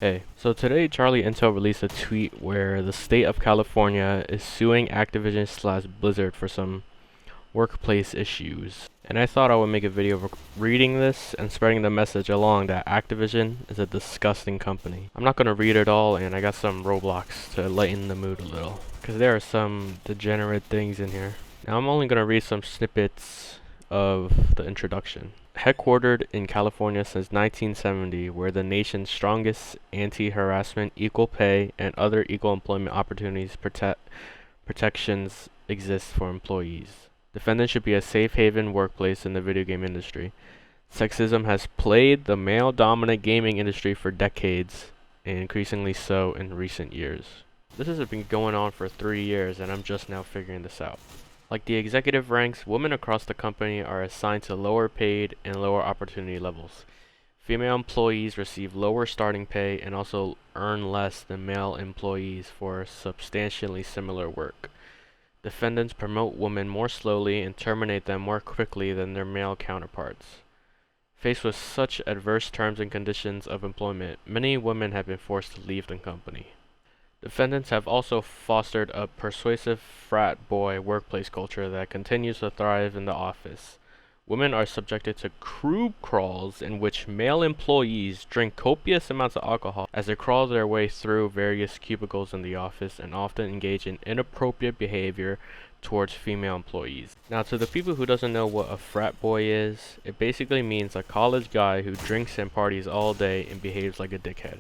Hey, so today Charlie Intel released a tweet where the state of California is suing Activision slash Blizzard for some workplace issues. And I thought I would make a video of reading this and spreading the message along that Activision is a disgusting company. I'm not going to read it all, and I got some Roblox to lighten the mood a little, because there are some degenerate things in here. Now I'm only going to read some snippets of the introduction. Headquartered in California since 1970, where the nation's strongest anti-harassment, equal pay, and other equal employment opportunities protections exist for employees. Defendants should be a safe haven workplace in the video game industry. Sexism has plagued the male-dominant gaming industry for decades, and increasingly so in recent years. This has been going on for 3 years, and I'm just now figuring this out. Like the executive ranks, women across the company are assigned to lower paid and lower opportunity levels. Female employees receive lower starting pay and also earn less than male employees for substantially similar work. Defendants promote women more slowly and terminate them more quickly than their male counterparts. Faced with such adverse terms and conditions of employment, many women have been forced to leave the company. Defendants have also fostered a persuasive frat boy workplace culture that continues to thrive in the office. Women are subjected to crew crawls in which male employees drink copious amounts of alcohol as they crawl their way through various cubicles in the office and often engage in inappropriate behavior towards female employees. Now, to the people who doesn't know what a frat boy is, it basically means a college guy who drinks and parties all day and behaves like a dickhead.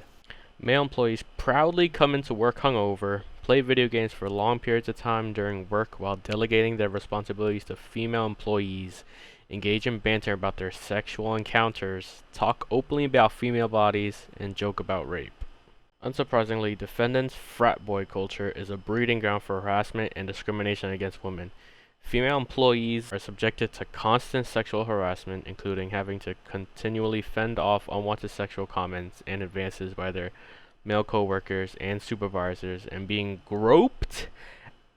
Male employees proudly come into work hungover, play video games for long periods of time during work while delegating their responsibilities to female employees, engage in banter about their sexual encounters, talk openly about female bodies, and joke about rape. Unsurprisingly, defendants' frat boy culture is a breeding ground for harassment and discrimination against women. Female employees are subjected to constant sexual harassment, including having to continually fend off unwanted sexual comments and advances by their male coworkers and supervisors, and being groped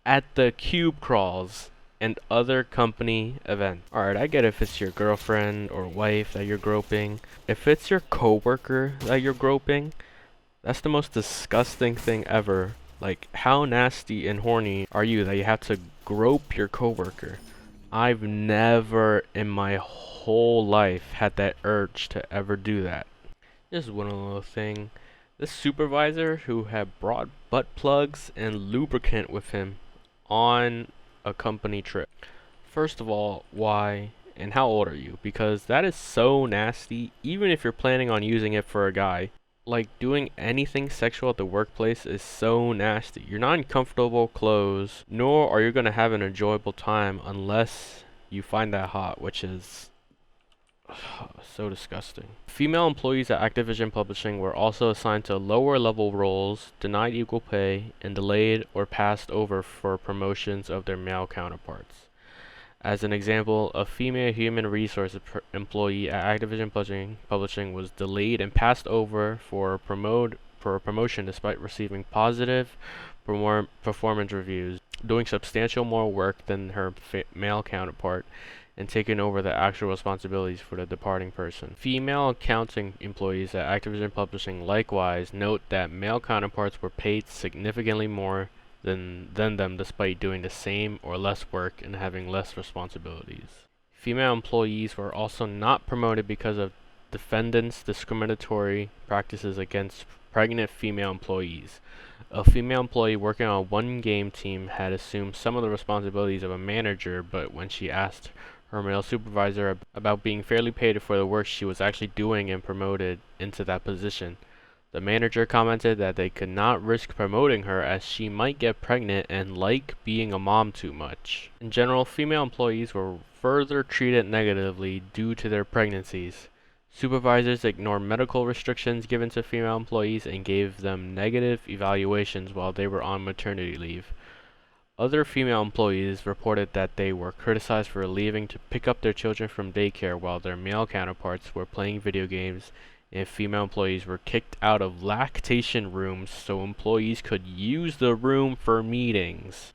at the cube crawls and other company events. Alright, I get if it's your girlfriend or wife that you're groping. If it's your coworker that you're groping, that's the most disgusting thing ever. Like, how nasty and horny are you that you have to grope your coworker? I've never in my whole life had that urge to ever do that. Just one little thing. This supervisor who had brought butt plugs and lubricant with him on a company trip. First of all, why and how old are you? Because that is so nasty, even if you're planning on using it for a guy. Like, doing anything sexual at the workplace is so nasty. You're not in comfortable clothes, nor are you going to have an enjoyable time unless you find that hot, which is so disgusting. Female employees at Activision Publishing were also assigned to lower level roles, denied equal pay, and delayed or passed over for promotions of their male counterparts. As an example, a female human resources employee at Activision Publishing was delayed and passed over for a promotion despite receiving positive performance reviews, doing substantial more work than her male counterpart, and taking over the actual responsibilities for the departing person. Female accounting employees at Activision Publishing likewise note that male counterparts were paid significantly more than them despite doing the same or less work and having less responsibilities. Female employees were also not promoted because of defendants' discriminatory practices against pregnant female employees. A female employee working on one game team had assumed some of the responsibilities of a manager, but when she asked her male supervisor about being fairly paid for the work she was actually doing and promoted into that position, the manager commented that they could not risk promoting her as she might get pregnant and like being a mom too much. In general, female employees were further treated negatively due to their pregnancies. Supervisors ignored medical restrictions given to female employees and gave them negative evaluations while they were on maternity leave. Other female employees reported that they were criticized for leaving to pick up their children from daycare while their male counterparts were playing video games, and female employees were kicked out of lactation rooms so employees could use the room for meetings.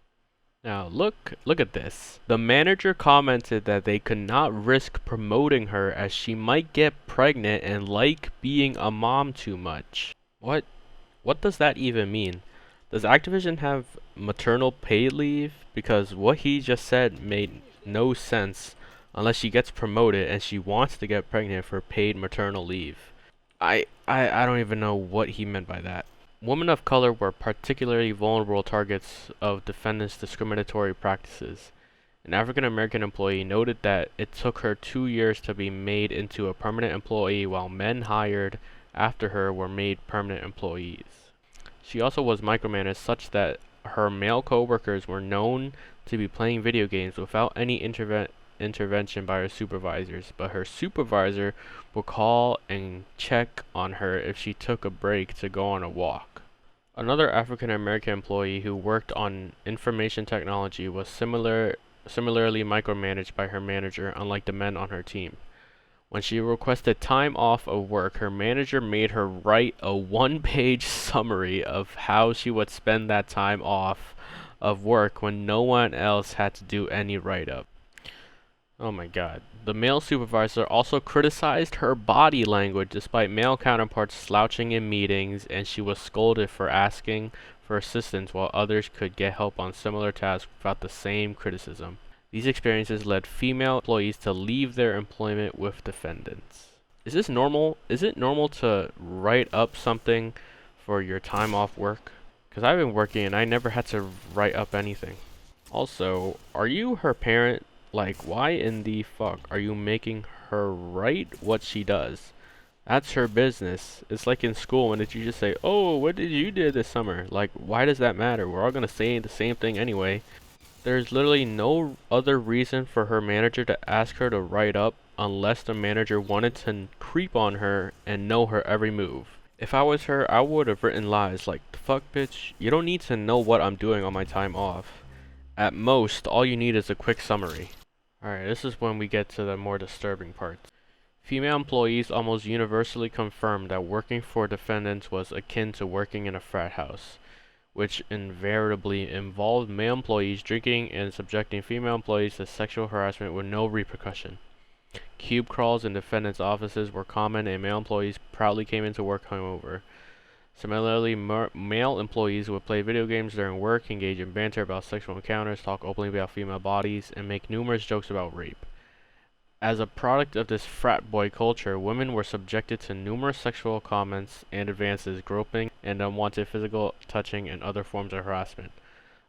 Now look at this. The manager commented that they could not risk promoting her as she might get pregnant and like being a mom too much. What? What does that even mean? Does Activision have maternal paid leave? Because what he just said made no sense unless she gets promoted and she wants to get pregnant for paid maternal leave. I don't even know what he meant by that. Women of color were particularly vulnerable targets of defendants' discriminatory practices. An African American employee noted that it took her 2 years to be made into a permanent employee while men hired after her were made permanent employees. She also was micromanaged such that her male coworkers were known to be playing video games without any intervention by her supervisors, but her supervisor would call and check on her if she took a break to go on a walk. Another African American employee who worked on information technology was similarly micromanaged by her manager, unlike the men on her team. When she requested time off of work, her manager made her write a one-page summary of how she would spend that time off of work when no one else had to do any write-up. Oh my god. The male supervisor also criticized her body language despite male counterparts slouching in meetings, and she was scolded for asking for assistance while others could get help on similar tasks without the same criticism. These experiences led female employees to leave their employment with defendants. Is this normal? Is it normal to write up something for your time off work? Because I've been working and I never had to write up anything. Also, are you her parent? Like, why in the fuck are you making her write what she does? That's her business. It's like in school, when did you just say, oh, what did you do this summer? Like, why does that matter? We're all gonna say the same thing anyway. There's literally no other reason for her manager to ask her to write up unless the manager wanted to creep on her and know her every move. If I was her, I would have written lies like, fuck bitch, you don't need to know what I'm doing on my time off. At most, all you need is a quick summary. Alright, this is when we get to the more disturbing parts. Female employees almost universally confirmed that working for defendants was akin to working in a frat house, which invariably involved male employees drinking and subjecting female employees to sexual harassment with no repercussion. Cube crawls in defendants' offices were common, and male employees proudly came into work hungover. Similarly, male employees would play video games during work, engage in banter about sexual encounters, talk openly about female bodies, and make numerous jokes about rape. As a product of this frat boy culture, women were subjected to numerous sexual comments and advances, groping and unwanted physical touching, and other forms of harassment.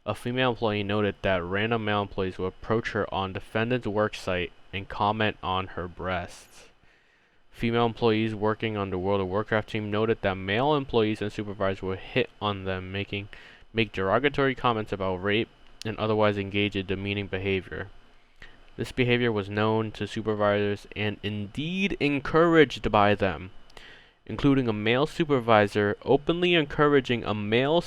A female employee noted that random male employees would approach her on defendant's work site and comment on her breasts. Female employees working on the World of Warcraft team noted that male employees and supervisors would hit on them, make derogatory comments about rape, and otherwise engage in demeaning behavior. This behavior was known to supervisors and indeed encouraged by them, including a male supervisor openly encouraging a male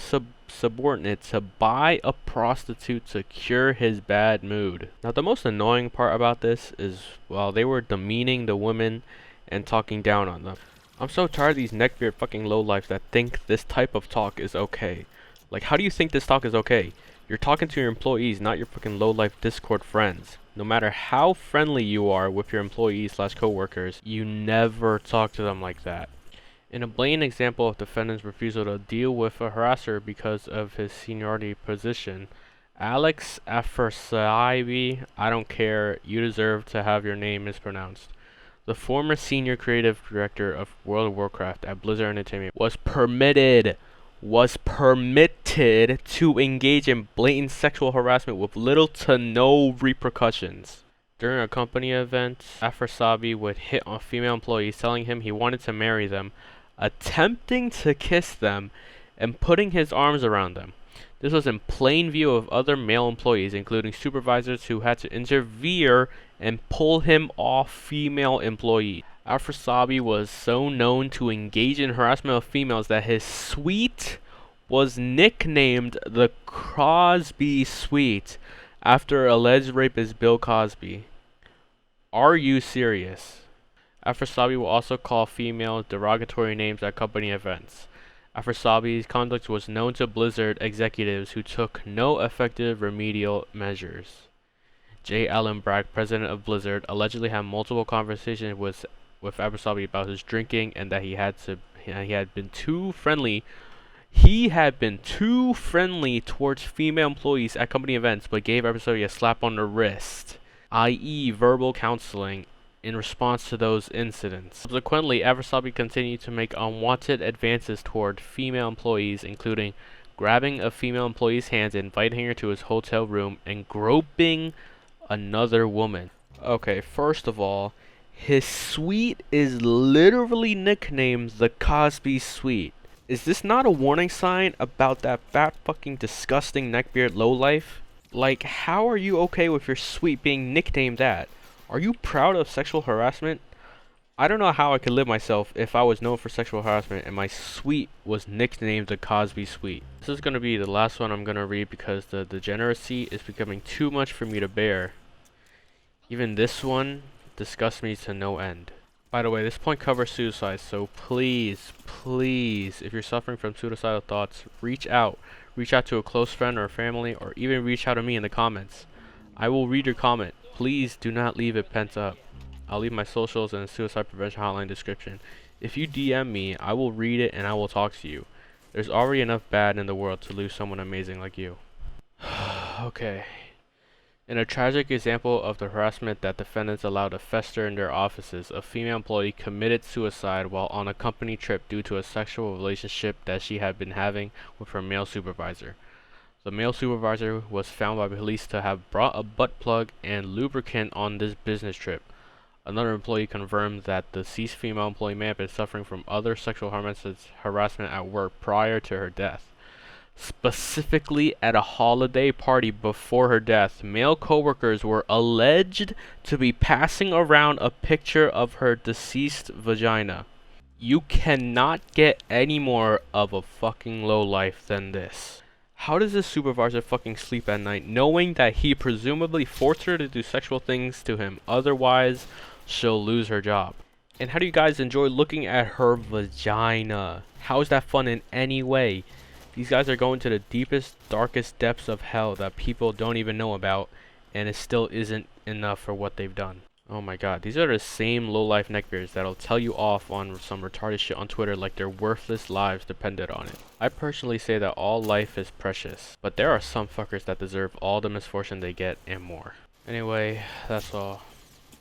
subordinate to buy a prostitute to cure his bad mood. Now, the most annoying part about this is while they were demeaning the women and talking down on them. I'm so tired of these neckbeard fucking lowlifes that think this type of talk is okay. Like, how do you think this talk is okay? You're talking to your employees, not your fucking lowlife Discord friends. No matter how friendly you are with your employees / coworkers, you never talk to them like that. In a blatant example of defendant's refusal to deal with a harasser because of his seniority position, Alex Afersaibi, I don't care, you deserve to have your name mispronounced. The former senior creative director of World of Warcraft at Blizzard Entertainment was permitted to engage in blatant sexual harassment with little to no repercussions. During a company event, Afersabi would hit on female employees, telling him he wanted to marry them, attempting to kiss them, and putting his arms around them. This was in plain view of other male employees, including supervisors who had to intervene and pull him off female employees. Afersabi was so known to engage in harassment of females that his suite was nicknamed the Crosby Suite after alleged rapist Bill Cosby. Are you serious? Afersabi will also call females derogatory names at company events. Afersabi's conduct was known to Blizzard executives who took no effective remedial measures. J. Allen Brack, president of Blizzard, allegedly had multiple conversations with Afersabi about his drinking and that he had He had been too friendly. He had been too friendly towards female employees at company events, but gave everybody a slap on the wrist, i.e. verbal counseling, in response to those incidents. Subsequently, Eversabi continued to make unwanted advances toward female employees, including grabbing a female employee's hands, inviting her to his hotel room, and groping another woman. Okay, first of all, his suite is literally nicknamed the Cosby Suite. Is this not a warning sign about that fat fucking disgusting neckbeard lowlife? Like, how are you okay with your suite being nicknamed that? Are you proud of sexual harassment? I don't know how I could live myself if I was known for sexual harassment and my suite was nicknamed the Cosby Suite. This is going to be the last one I'm going to read because the degeneracy is becoming too much for me to bear. Even this one disgusts me to no end. By the way, this point covers suicide, so please, if you're suffering from suicidal thoughts, reach out. Reach out to a close friend or family, or even reach out to me in the comments. I will read your comment. Please do not leave it pent up. I'll leave my socials in the suicide prevention hotline description. If you DM me, I will read it and I will talk to you. There's already enough bad in the world to lose someone amazing like you. Okay. In a tragic example of the harassment that defendants allowed to fester in their offices, a female employee committed suicide while on a company trip due to a sexual relationship that she had been having with her male supervisor. The male supervisor was found by police to have brought a butt plug and lubricant on this business trip. Another employee confirmed that the deceased female employee may have been suffering from other sexual harassment at work prior to her death. Specifically at a holiday party before her death, male coworkers were alleged to be passing around a picture of her deceased vagina. You cannot get any more of a fucking lowlife than this. How does this supervisor fucking sleep at night knowing that he presumably forced her to do sexual things to him, otherwise she'll lose her job? And how do you guys enjoy looking at her vagina? How is that fun in any way? These guys are going to the deepest, darkest depths of hell that people don't even know about, and it still isn't enough for what they've done. Oh my god, these are the same low-life neckbeards that'll tell you off on some retarded shit on Twitter like their worthless lives depended on it. I personally say that all life is precious, but there are some fuckers that deserve all the misfortune they get and more. Anyway, that's all.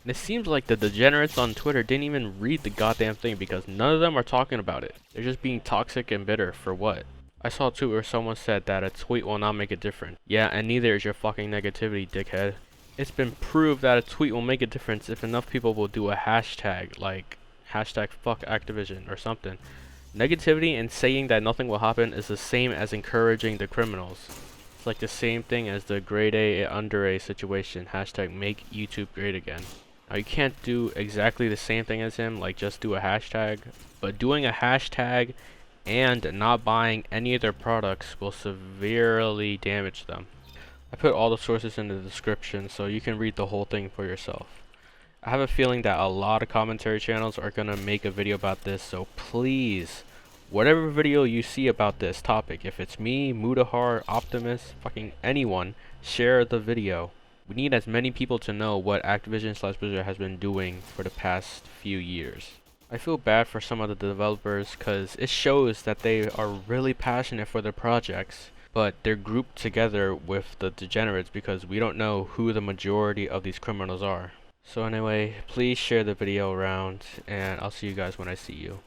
And it seems like the degenerates on Twitter didn't even read the goddamn thing because none of them are talking about it. They're just being toxic and bitter for what? I saw a tweet where someone said that a tweet will not make a difference. Yeah, and neither is your fucking negativity, dickhead. It's been proved that a tweet will make a difference if enough people will do a hashtag, like hashtag fuck Activision or something. Negativity and saying that nothing will happen is the same as encouraging the criminals. It's like the same thing as the grade A under A situation, hashtag make YouTube great again. Now you can't do exactly the same thing as him, like just do a hashtag, but doing a hashtag and not buying any of their products will severely damage them. I put all the sources in the description so you can read the whole thing for yourself. I have a feeling that a lot of commentary channels are gonna make a video about this, so please, whatever video you see about this topic, if it's me, Mudahar, Optimus, fucking anyone, share the video. We need as many people to know what Activision/Blizzard has been doing for the past few years. I feel bad for some of the developers because it shows that they are really passionate for their projects, but they're grouped together with the degenerates because we don't know who the majority of these criminals are. So anyway, please share the video around and I'll see you guys when I see you.